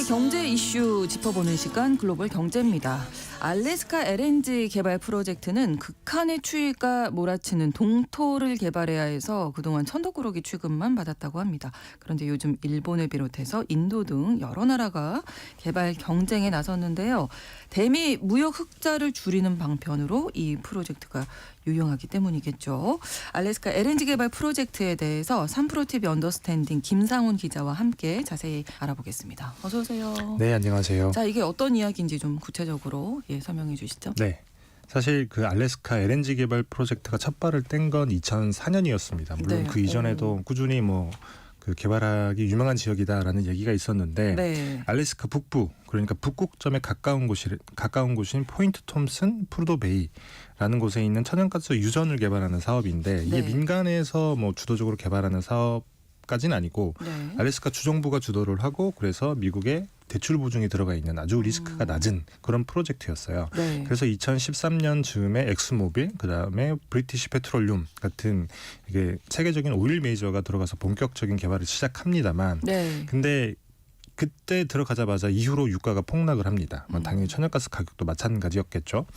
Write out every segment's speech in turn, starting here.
세계 경제 이슈 짚어보는 시간 글로벌 경제입니다. 알래스카 LNG 개발 프로젝트는 극한의 추위가 몰아치는 동토를 개발해야 해서 그동안 천덕꾸러기 취급만 받았다고 합니다. 그런데 요즘 일본을 비롯해서 인도 등 여러 나라가 개발 경쟁에 나섰는데요. 대미 무역 흑자를 줄이는 방편으로 이 프로젝트가 유용하기 때문이겠죠. 알래스카 LNG 개발 프로젝트에 대해서 3프로TV 언더스탠딩 김상훈 기자와 함께 자세히 알아보겠습니다. 어서 오세요. 네, 안녕하세요. 자, 이게 어떤 이야기인지 좀 구체적으로 설명해 주시죠. 네. 사실 그 알래스카 LNG 개발 프로젝트가 첫 발을 뗀 건 2004년이었습니다. 물론 네. 그 이전에도 꾸준히 그 개발하기 유명한 지역이다라는 얘기가 있었는데 네. 알래스카 북부 그러니까 북극점에 가까운 곳인 포인트 톰슨 프루도 베이라는 곳에 있는 천연가스 유전을 개발하는 사업인데 이게 네. 민간에서 주도적으로 개발하는 사업까지는 아니고 네. 알래스카 주정부가 주도를 하고 그래서 미국의 대출 보증이 들어가 있는 아주 리스크가 낮은 그런 프로젝트였어요. 네. 그래서 2013년 즈음에 엑스모빌, 그다음에 브리티시 페트롤륨 같은 이게 세계적인 오일 메이저가 들어가서 본격적인 개발을 시작합니다만, 네. 근데 그때 들어가자마자 이후로 유가가 폭락을 합니다. 당연히 천연가스 가격도 마찬가지였겠죠.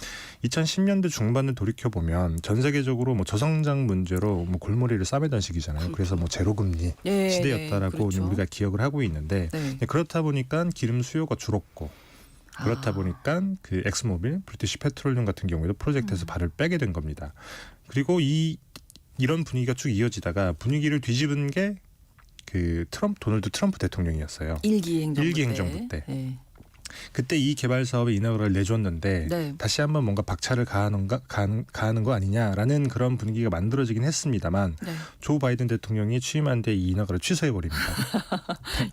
2010년대 중반을 돌이켜 보면 전 세계적으로 저성장 문제로 골머리를 싸매던 시기잖아요. 그래서 제로금리 네, 시대였다라고 그렇죠. 우리가 기억을 하고 있는데 네. 그렇다 보니까 기름 수요가 줄었고 그렇다 보니까 그 엑스모빌, 브리티시 페트롤륨 같은 경우에도 프로젝트에서 발을 빼게 된 겁니다. 그리고 이런 분위기가 쭉 이어지다가 분위기를 뒤집은 게 그 도널드 트럼프 대통령이었어요. 일기 행정부 때. 네. 그때 이 개발 사업에 인허가를 내줬는데 네. 다시 한번 뭔가 박차를 가하는 거 아니냐라는 그런 분위기가 만들어지긴 했습니다만 네. 조 바이든 대통령이 취임한 데 이 인허가를 취소해버립니다.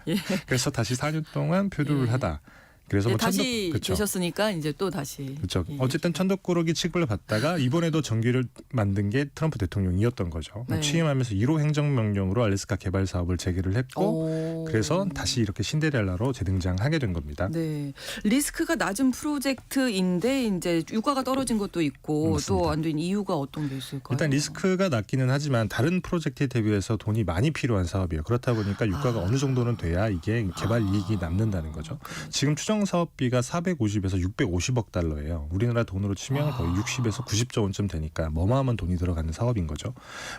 예. 그래서 다시 4년 동안 표류를 하다. 그래서 다시 그쵸. 되셨으니까 이제 또 다시. 그렇죠. 어쨌든 천덕꾸러기 취급을 받다가 이번에도 정규를 만든 게 트럼프 대통령이었던 거죠. 네. 취임하면서 1호 행정명령으로 알래스카 개발 사업을 재개를 했고 그래서 다시 이렇게 신데렐라로 재등장하게 된 겁니다. 네, 리스크가 낮은 프로젝트인데 이제 유가가 떨어진 것도 있고 또 안 된 이유가 어떤 게 있을까요? 일단 리스크가 낮기는 하지만 다른 프로젝트에 대비해서 돈이 많이 필요한 사업이에요. 그렇다 보니까 유가가 어느 정도는 돼야 이게 개발 이익이 남는다는 거죠. 지금 추정 사업비가 450에서 650억 달러예요. 우리나라 돈으로 치면 거의 60에서 90조 원쯤 되니까 어마어마한 돈이 들어가는 사업인 거죠.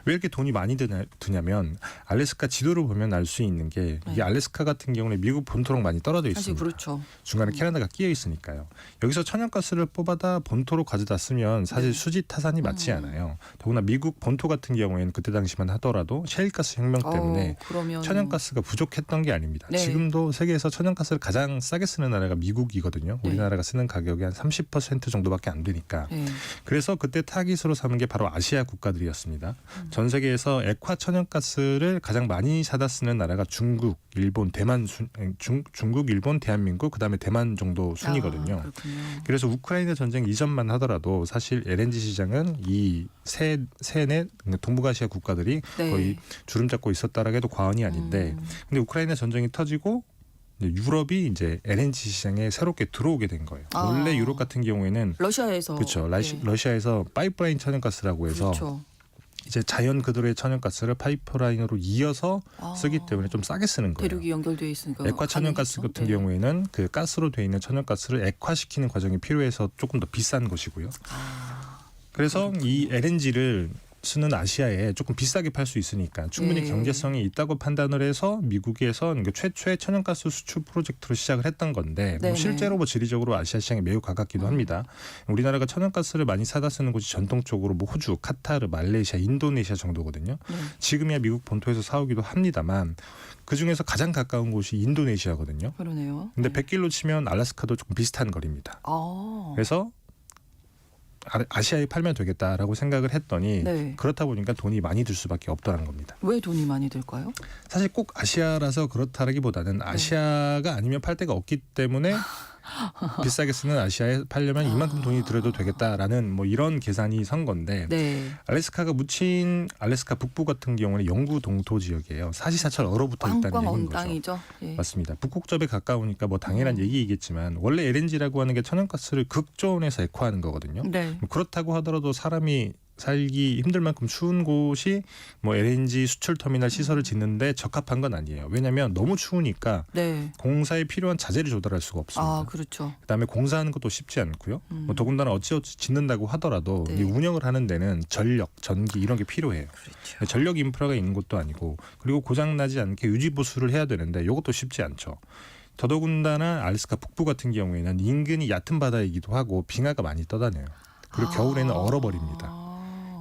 왜 이렇게 돈이 많이 드냐면 알래스카 지도를 보면 알 수 있는 게 이 알래스카 같은 경우는 미국 본토랑 많이 떨어져 있습니다. 사실 그렇죠. 중간에 캐나다가 끼어 있으니까요. 여기서 천연가스를 뽑아다 본토로 가져다 쓰면 사실 수지 타산이 맞지 않아요. 더구나 미국 본토 같은 경우에는 그때 당시만 하더라도 셰일가스 혁명 때문에 천연가스가 부족했던 게 아닙니다. 네. 지금도 세계에서 천연가스를 가장 싸게 쓰는 나라가 미국이거든요. 우리나라가 쓰는 가격이 한 30% 정도밖에 안 되니까. 네. 그래서 그때 타깃으로 삼은 게 바로 아시아 국가들이었습니다. 전 세계에서 액화 천연가스를 가장 많이 사다 쓰는 나라가 중국, 일본, 대만 중국, 일본, 대한민국, 그다음에 대만 정도 순이거든요. 그래서 우크라이나 전쟁 이전만 하더라도 사실 LNG 시장은 이 세네 동북아시아 국가들이 거의 주름 잡고 있었다라고 해도 과언이 아닌데 근데 우크라이나 전쟁이 터지고 유럽이 이제 LNG 시장에 새롭게 들어오게 된 거예요. 원래 유럽 같은 경우에는 러시아에서 그렇죠. 러시아에서 파이프라인 천연가스라고 해서 그렇죠. 이제 자연 그대로의 천연가스를 파이프라인으로 이어서 쓰기 때문에 좀 싸게 쓰는 거예요. 대륙이 연결되어 있으니까. 액화 천연가스 같은 경우에는 그 가스로 되어 있는 천연가스를 액화시키는 과정이 필요해서 조금 더 비싼 것이고요. 그래서 이 LNG를 쓰는 아시아에 조금 비싸게 팔 수 있으니까 충분히 경제성이 있다고 판단을 해서 미국에서 최초의 천연가스 수출 프로젝트로 시작을 했던 건데 실제로 지리적으로 아시아 시장에 매우 가깝기도 합니다. 우리나라가 천연가스를 많이 사다 쓰는 곳이 전통적으로 호주, 카타르, 말레이시아, 인도네시아 정도거든요. 지금이야 미국 본토에서 사오기도 합니다만 그중에서 가장 가까운 곳이 인도네시아거든요. 그러네요. 근데 100길로 치면 알래스카도 조금 비슷한 거리입니다. 그래서 아시아에 팔면 되겠다라고 생각을 했더니 그렇다 보니까 돈이 많이 들 수밖에 없더라는 겁니다. 왜 돈이 많이 들까요? 사실 꼭 아시아라서 그렇다라기보다는 아시아가 아니면 팔 데가 없기 때문에 비싸게 쓰는 아시아에 팔려면 이만큼 돈이 들어도 되겠다라는 이런 계산이 선 건데 알래스카가 묻힌 알래스카 북부 같은 경우는 영구 동토 지역이에요. 사시사철 얼어붙어 있다는 얘기인 거죠. 맞습니다. 북극점에 가까우니까 당연한 얘기이겠지만 원래 LNG라고 하는 게 천연가스를 극저온에서 액화하는 거거든요. 그렇다고 하더라도 사람이 살기 힘들 만큼 추운 곳이 뭐 LNG 수출 터미널 시설을 짓는데 적합한 건 아니에요. 왜냐하면 너무 추우니까 네. 공사에 필요한 자재를 조달할 수가 없습니다. 아, 그렇죠. 그다음에 공사하는 것도 쉽지 않고요. 뭐 더군다나 어찌어찌 짓는다고 하더라도 네. 이 운영을 하는 데는 전력, 전기 이런 게 필요해요. 그렇죠. 전력 인프라가 있는 것도 아니고 그리고 고장 나지 않게 유지 보수를 해야 되는데 이것도 쉽지 않죠. 더더군다나 알래스카 북부 같은 경우에는 인근이 얕은 바다이기도 하고 빙하가 많이 떠다녀요. 그리고 겨울에는 얼어버립니다.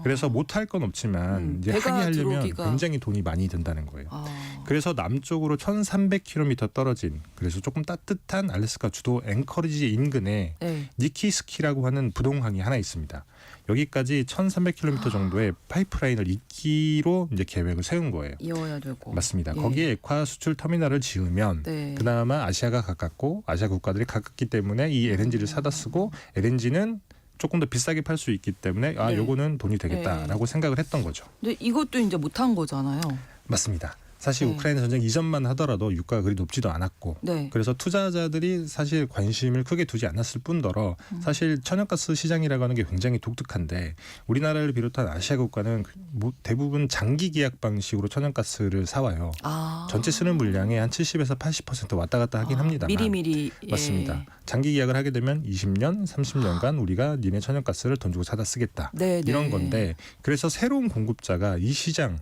그래서 못할 건 없지만 이제 하게 배가 하려면 들어오기가. 굉장히 돈이 많이 든다는 거예요. 아. 그래서 남쪽으로 1,300km 떨어진 그래서 조금 따뜻한 알래스카 주도 앵커리지 인근에 네. 니키스키라고 하는 부동항이 하나 있습니다. 여기까지 1,300km 정도의 파이프라인을 잇기로 이제 계획을 세운 거예요. 이어야 되고. 맞습니다. 예. 거기에 액화 수출 터미널을 지으면 네. 그나마 아시아가 가깝고 아시아 국가들이 가깝기 때문에 이 LNG를 사다 쓰고 LNG는 조금 더 비싸게 팔 수 있기 때문에 아 네. 요거는 돈이 되겠다라고 생각을 했던 거죠. 근데 이것도 이제 못한 거잖아요. 맞습니다. 사실 네. 우크라이나 전쟁 이전만 하더라도 유가가 그리 높지도 않았고 네. 그래서 투자자들이 사실 관심을 크게 두지 않았을 뿐더러 사실 천연가스 시장이라고 하는 게 굉장히 독특한데 우리나라를 비롯한 아시아 국가는 대부분 장기 계약 방식으로 천연가스를 사와요. 아. 전체 쓰는 물량의 한 70에서 80% 왔다 갔다 하긴 합니다만 미리미리. 예. 맞습니다. 장기 계약을 하게 되면 20년, 30년간 우리가 니네 천연가스를 돈 주고 사다 쓰겠다. 네, 이런 네. 건데 그래서 새로운 공급자가 이 시장의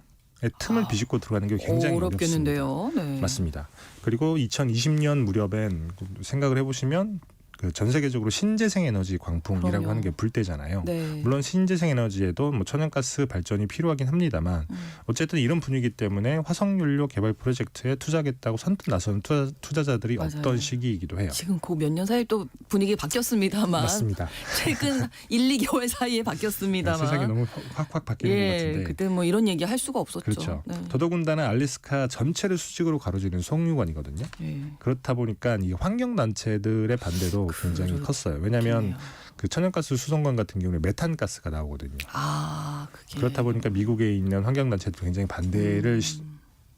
틈을 비집고 들어가는 게 굉장히 어렵습니다. 어렵겠는데요. 네. 맞습니다. 그리고 2020년 무렵엔 생각을 해보시면 그 전 세계적으로 신재생 에너지 광풍이라고 그럼요. 하는 게 불 때잖아요. 네. 물론 신재생 에너지에도 뭐 천연가스 발전이 필요하긴 합니다만 어쨌든 이런 분위기 때문에 화석연료 개발 프로젝트에 투자하겠다고 선뜻 나서는 투자자들이 맞아요. 없던 시기이기도 해요. 지금 그 몇 년 사이에 또 분위기 바뀌었습니다만 맞습니다. 최근 1, 2개월 사이에 바뀌었습니다만 세상이 너무 확확 바뀌는 것 같은데. 그때 뭐 이런 얘기 할 수가 없었죠. 그렇죠. 네. 더더군다나 알래스카 전체를 수직으로 가로지르는 송유관이거든요. 예. 그렇다 보니까 이 환경 단체들의 반대도 굉장히 컸어요. 왜냐하면 그래요. 그 천연가스 수송관 같은 경우에 메탄가스가 나오거든요. 아, 그게 그렇다 보니까 미국에 있는 환경 단체도 굉장히 반대를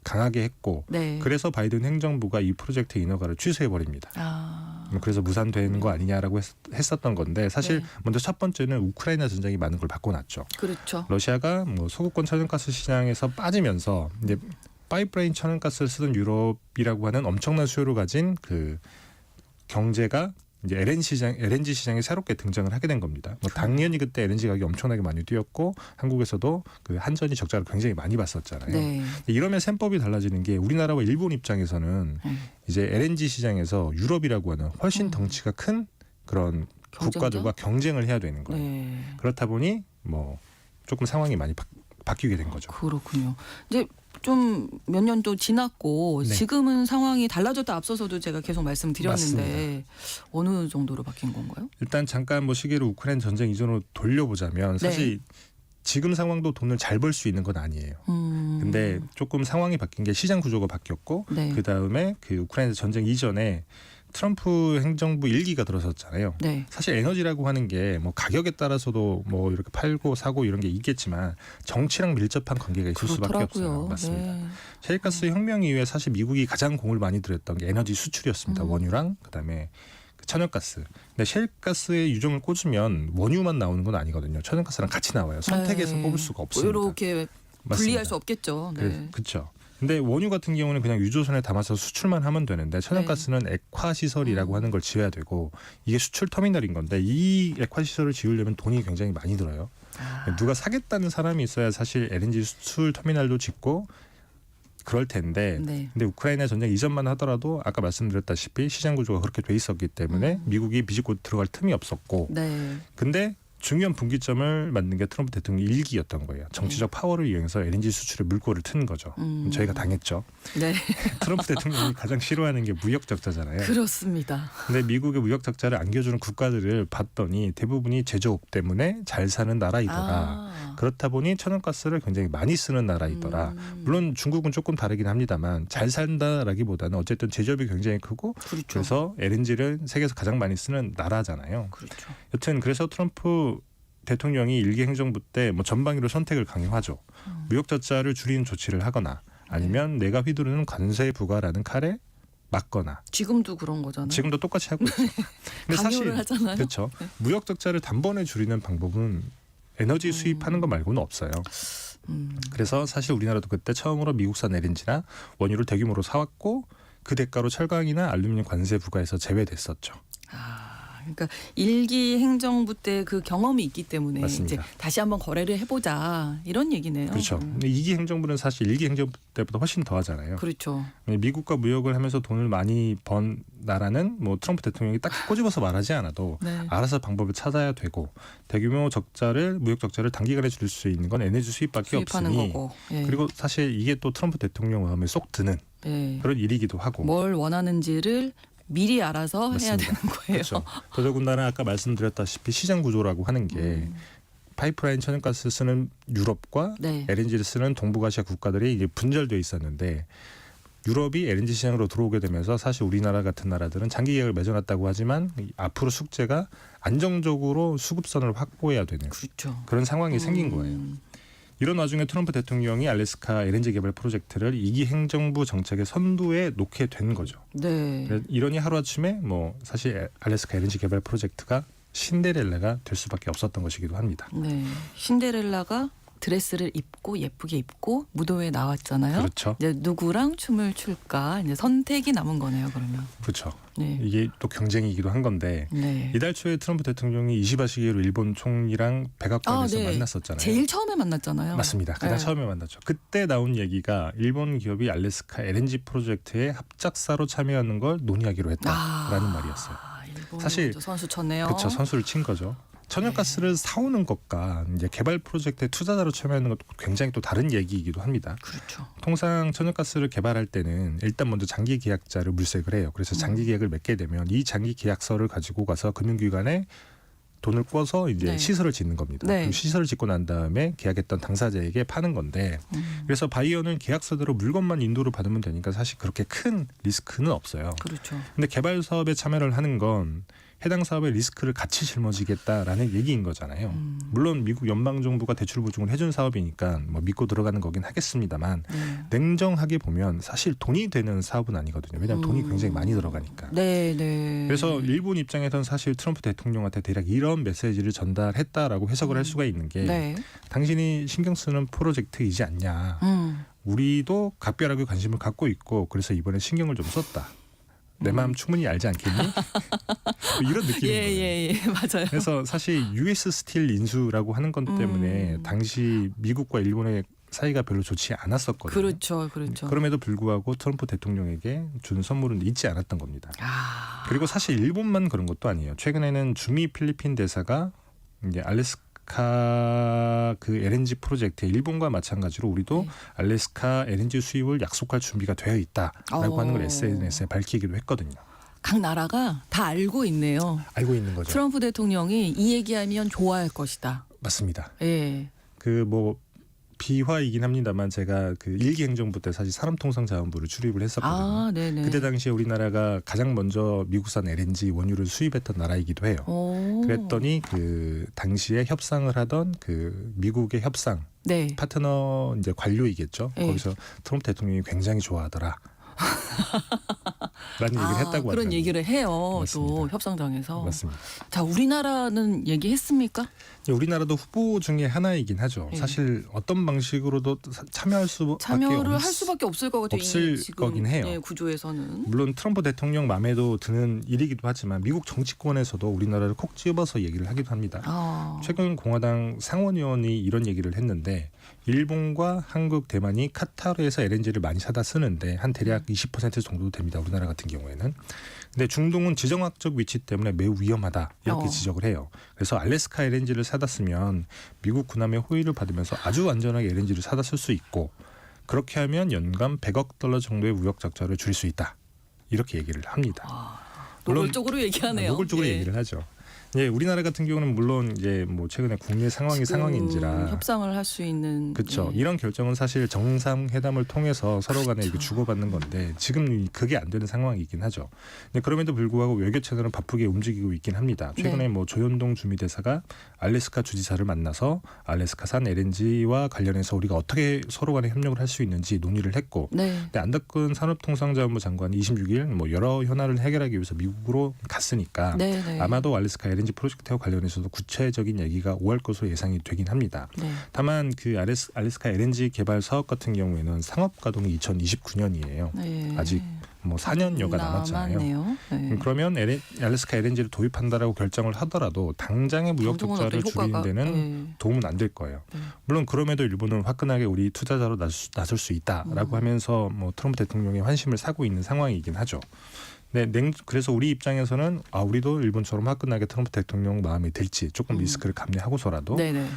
강하게 했고 네. 그래서 바이든 행정부가 이 프로젝트 인허가를 취소해 버립니다. 아. 그래서 무산되는 거 아니냐라고 했었던 건데 사실 네. 먼저 첫 번째는 우크라이나 전쟁이 많은 걸 바꿔놨죠. 그렇죠. 러시아가 뭐 소국권 천연가스 시장에서 빠지면서 이제 파이프라인 천연가스를 쓰던 유럽이라고 하는 엄청난 수요를 가진 그 경제가 이제 LNG 시장에 새롭게 등장을 하게 된 겁니다. 뭐 당연히 그때 LNG 가격이 엄청나게 많이 뛰었고 한국에서도 그 한전이 적자를 굉장히 많이 봤었잖아요. 네. 이러면 셈법이 달라지는 게 우리나라와 일본 입장에서는 이제 LNG 시장에서 유럽이라고 하는 훨씬 덩치가 큰 그런 경쟁자? 국가들과 경쟁을 해야 되는 거예요. 네. 그렇다 보니 뭐 조금 상황이 많이 바뀌게 된 거죠. 그렇군요. 이제 좀 몇 년 또 지났고 네. 지금은 상황이 달라졌다 앞서서도 제가 계속 말씀드렸는데 어느 정도로 바뀐 건가요? 일단 잠깐 뭐 시계를 우크라이나 전쟁 이전으로 돌려보자면 사실 지금 상황도 돈을 잘 벌 수 있는 건 아니에요. 근데 조금 상황이 바뀐 게 시장 구조가 바뀌었고 네. 그다음에 그 우크라이나 전쟁 이전에 트럼프 행정부 일기가 들어섰잖아요. 네. 사실 에너지라고 하는 게 뭐 가격에 따라서도 뭐 이렇게 팔고 사고 이런 게 있겠지만 정치랑 밀접한 관계가 있을 수밖에 없어요. 그렇더라고요. 맞습니다. 네. 셰일가스 혁명 이후에 사실 미국이 가장 공을 많이 들였던 게 에너지 수출이었습니다. 원유랑 그다음에 그 천연가스. 근데 셰일가스의 유종을 꽂으면 원유만 나오는 건 아니거든요. 천연가스랑 같이 나와요. 선택해서 네. 뽑을 수가 없습니다. 이렇게 분리할 수 없겠죠. 네. 그렇죠. 근데 원유 같은 경우는 그냥 유조선에 담아서 수출만 하면 되는데 천연가스는 액화 시설이라고 하는 걸 지어야 되고 이게 수출 터미널인 건데 이 액화 시설을 지으려면 돈이 굉장히 많이 들어요. 누가 사겠다는 사람이 있어야 사실 LNG 수출 터미널도 짓고 그럴 텐데 네. 근데 우크라이나 전쟁 이전만 하더라도 아까 말씀드렸다시피 시장 구조가 그렇게 돼 있었기 때문에 미국이 비집고 들어갈 틈이 없었고 네. 근데 중요한 분기점을 맞는 게 트럼프 대통령 일기였던 거예요. 정치적 파워를 이용해서 LNG 수출에 물꼬를 튼 거죠. 저희가 당했죠. 네. 트럼프 대통령이 가장 싫어하는 게 무역 적자잖아요. 그렇습니다. 근데 미국의 무역 적자를 안겨주는 국가들을 봤더니 대부분이 제조업 때문에 잘 사는 나라이더라. 그렇다 보니 천연가스를 굉장히 많이 쓰는 나라이더라. 물론 중국은 조금 다르긴 합니다만 잘 산다라기보다는 어쨌든 제조업이 굉장히 크고 그렇죠. 그래서 LNG를 세계에서 가장 많이 쓰는 나라잖아요. 그렇죠. 여튼 그래서 트럼프 대통령이 일기 행정부 때 뭐 전방위로 선택을 강요하죠. 무역 적자를 줄이는 조치를 하거나 아니면 내가 휘두르는 관세 부과라는 칼에 맞거나 지금도 그런 거잖아요. 지금도 똑같이 하고 있죠. 근데 강요를 하잖아요. 그렇죠. 무역 적자를 단번에 줄이는 방법은 에너지 수입하는 것 말고는 없어요. 그래서 사실 우리나라도 그때 처음으로 미국산 LNG나 원유를 대규모로 사왔고 그 대가로 철강이나 알루미늄 관세 부과에서 제외됐었죠. 그러니까 일기 행정부 때 그 경험이 있기 때문에 맞습니다. 이제 다시 한번 거래를 해보자 이런 얘기네요. 그렇죠. 근데 2기 행정부는 사실 1기 행정부 때보다 훨씬 더 하잖아요. 그렇죠. 미국과 무역을 하면서 돈을 많이 번 나라는 뭐 트럼프 대통령이 딱 꼬집어서 말하지 않아도 네. 알아서 방법을 찾아야 되고 대규모 적자를 무역 적자를 단기간에 줄 수 있는 건 에너지 수입밖에 수입하는 없으니 거고. 예. 그리고 사실 이게 또 트럼프 대통령 마음에 쏙 드는 예. 그런 일이기도 하고 뭘 원하는지를 미리 알아서 해야 맞습니다. 되는 거예요. 그렇죠. 더더군다나 아까 말씀드렸다시피 시장 구조라고 하는 게 파이프라인 천연가스 쓰는 유럽과 네. LNG를 쓰는 동북아시아 국가들이 이제 분절돼 있었는데 유럽이 LNG 시장으로 들어오게 되면서 사실 우리나라 같은 나라들은 장기 계약을 맺어놨다고 하지만 앞으로 숙제가 안정적으로 수급선을 확보해야 되는 그렇죠. 그런 상황이 생긴 거예요. 이런 와중에 트럼프 대통령이 알래스카 LNG 개발 프로젝트를 2기 행정부 정책의 선두에 놓게 된 거죠. 네. 이러니 하루아침에 뭐 사실 알래스카 LNG 개발 프로젝트가 신데렐라가 될 수밖에 없었던 것이기도 합니다. 네. 신데렐라가 드레스를 입고 예쁘게 입고 무도회에 나왔잖아요. 그렇죠. 이제 누구랑 춤을 출까 이제 선택이 남은 거네요. 그러면. 그렇죠. 네. 이게 또 경쟁이기도 한 건데 네. 이달 초에 트럼프 대통령이 이시바 시게루 일본 총리랑 백악관에서 네. 만났었잖아요. 제일 처음에 만났잖아요. 맞습니다. 가장 네. 처음에 만났죠. 그때 나온 얘기가 일본 기업이 알래스카 LNG 프로젝트에 합작사로 참여하는 걸 논의하기로 했다라는 말이었어요. 일본 사실 선수 쳤네요. 그렇죠. 선수를 친 거죠. 천연가스를 사오는 것과 이제 개발 프로젝트에 투자자로 참여하는 것도 굉장히 또 다른 얘기이기도 합니다. 그렇죠. 통상 천연가스를 개발할 때는 일단 먼저 장기 계약자를 물색을 해요. 그래서 장기 계약을 맺게 되면 이 장기 계약서를 가지고 가서 금융기관에 돈을 꿔서 이제 네. 시설을 짓는 겁니다. 네. 그리고 시설을 짓고 난 다음에 계약했던 당사자에게 파는 건데 그래서 바이어는 계약서대로 물건만 인도를 받으면 되니까 사실 그렇게 큰 리스크는 없어요. 그렇죠. 근데 개발 사업에 참여를 하는 건 해당 사업의 리스크를 같이 짊어지겠다라는 얘기인 거잖아요. 물론 미국 연방 정부가 대출 보증을 해준 사업이니까 뭐 믿고 들어가는 거긴 하겠습니다만 네. 냉정하게 보면 사실 돈이 되는 사업은 아니거든요. 왜냐하면 돈이 굉장히 많이 들어가니까. 네, 네. 그래서 일본 입장에서는 사실 트럼프 대통령한테 대략 이런 메시지를 전달했다라고 해석을 할 수가 있는 게 네. 당신이 신경 쓰는 프로젝트이지 않냐. 우리도 각별하게 관심을 갖고 있고 그래서 이번에 신경을 좀 썼다. 내 마음 충분히 알지 않겠니? 뭐 이런 느낌인 거예요. 예, 맞아요. 그래서 사실 US 스틸 인수라고 하는 것 때문에 당시 미국과 일본의 사이가 별로 좋지 않았었거든요. 그렇죠, 그렇죠. 그럼에도 불구하고 트럼프 대통령에게 준 선물은 잊지 않았던 겁니다. 그리고 사실 일본만 그런 것도 아니에요. 최근에는 주미 필리핀 대사가 이제 알래스카 그 LNG 프로젝트 일본과 마찬가지로 우리도 알래스카 LNG 수입을 약속할 준비가 되어 있다라고 하는 걸 SNS에 밝히기도 했거든요. 각 나라가 다 알고 있네요. 알고 있는 거죠. 트럼프 대통령이 이 얘기하면 좋아할 것이다. 맞습니다. 예. 그 뭐 비화이긴 합니다만 제가 그 일기 행정부 때 사실 산업통상자원부를 출입을 했었거든요. 네네. 그때 당시에 우리나라가 가장 먼저 미국산 LNG 원유를 수입했던 나라이기도 해요. 그랬더니 그 당시에 협상을 하던 그 미국의 협상 네. 파트너 이제 관료이겠죠. 네. 거기서 트럼프 대통령이 굉장히 좋아하더라. 라는 얘기를 했다고 하더라고요. 그런 얘기를 해요. 맞습니다. 또 협상장에서. 맞습니다. 자, 우리나라는 얘기했습니까? 우리나라도 후보 중에 하나이긴 하죠. 네. 사실 어떤 방식으로도 참여할 참여를 할 수밖에 없을 것 같아요. 없을 이 지금 거긴 해요. 예, 구조에서는. 물론 트럼프 대통령 마음에도 드는 일이기도 하지만 미국 정치권에서도 우리나라를 콕 집어서 얘기를 하기도 합니다. 최근 공화당 상원의원이 이런 얘기를 했는데 일본과 한국, 대만이 카타르에서 LNG를 많이 사다 쓰는데 한 대략 20% 정도 됩니다. 우리나라 같은 경우에는. 근데 중동은 지정학적 위치 때문에 매우 위험하다 이렇게 지적을 해요. 그래서 알래스카 LNG를 사다 쓰면 미국 군함의 호의를 받으면서 아주 안전하게 LNG를 사다 쓸 수 있고 그렇게 하면 연간 100억 달러 정도의 무역 적자를 줄일 수 있다. 이렇게 얘기를 합니다. 노골적으로 얘기하네요. 노골적으로 얘기를 하죠. 예, 우리나라 같은 경우는 물론 이제 뭐 최근에 국내 상황이 상황인지라 협상을 할 수 있는 그렇죠. 이런 결정은 사실 정상회담을 통해서 서로 간에 이렇게 주고받는 건데 지금 그게 안 되는 상황이긴 하죠. 근데 그럼에도 불구하고 외교 채널은 바쁘게 움직이고 있긴 합니다. 최근에 뭐 조현동 주미대사가 알래스카 주지사를 만나서 알래스카산 LNG와 관련해서 우리가 어떻게 서로 간에 협력을 할 수 있는지 논의를 했고 근데 안덕근 산업통상자원부 장관이 26일 뭐 여러 현안을 해결하기 위해서 미국으로 갔으니까 아마도 알래스카 LNG LNG 프로젝트와 관련해서도 구체적인 얘기가 오갈 것으로 예상이 되긴 합니다. 네. 다만 그 알래스카 LNG 개발 사업 같은 경우에는 상업 가동이 2029년이에요. 네. 아직 뭐 4년여가 남았잖아요. 남았네요. 네. 그러면 알래스카 LNG를 도입한다라고 결정을 하더라도 당장의 무역 당장은 적자를 어떤 줄이는 효과가, 데는 네. 도움은 안 될 거예요. 네. 물론 그럼에도 일본은 화끈하게 우리 투자자로 나설 수 있다라고 하면서 뭐 트럼프 대통령의 환심을 사고 있는 상황이긴 하죠. 네, 그래서 우리 입장에서는 우리도 일본처럼 화끈하게 트럼프 대통령 마음에 들지 조금 리스크를 감내하고서라도 네네.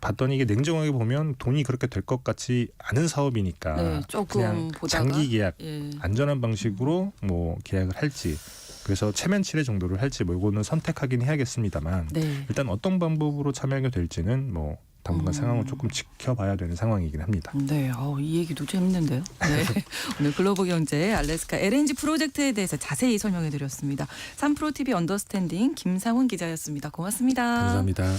봤더니 이게 냉정하게 보면 돈이 그렇게 될 것 같지 않은 사업이니까 네, 조금 그냥 보다가, 장기 계약 예. 안전한 방식으로 뭐 계약을 할지 그래서 체면 치레 정도를 할지 뭐 이거는 선택하긴 해야겠습니다만 네. 일단 어떤 방법으로 참여하게 될지는 뭐 당분간 상황을 조금 지켜봐야 되는 상황이긴 합니다. 네, 이 얘기도 재밌는데요. 네. 오늘 글로벌 경제 알래스카 LNG 프로젝트에 대해서 자세히 설명해드렸습니다. 3프로TV 언더스탠딩 김상훈 기자였습니다. 고맙습니다. 감사합니다.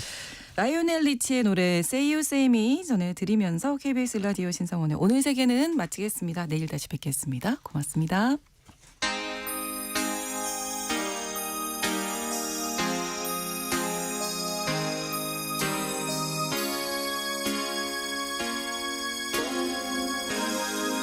라이오넬 리치의 노래 Say You Say Me 전해드리면서 KBS 라디오 신성원의 오늘 세계는 마치겠습니다. 내일 다시 뵙겠습니다. 고맙습니다.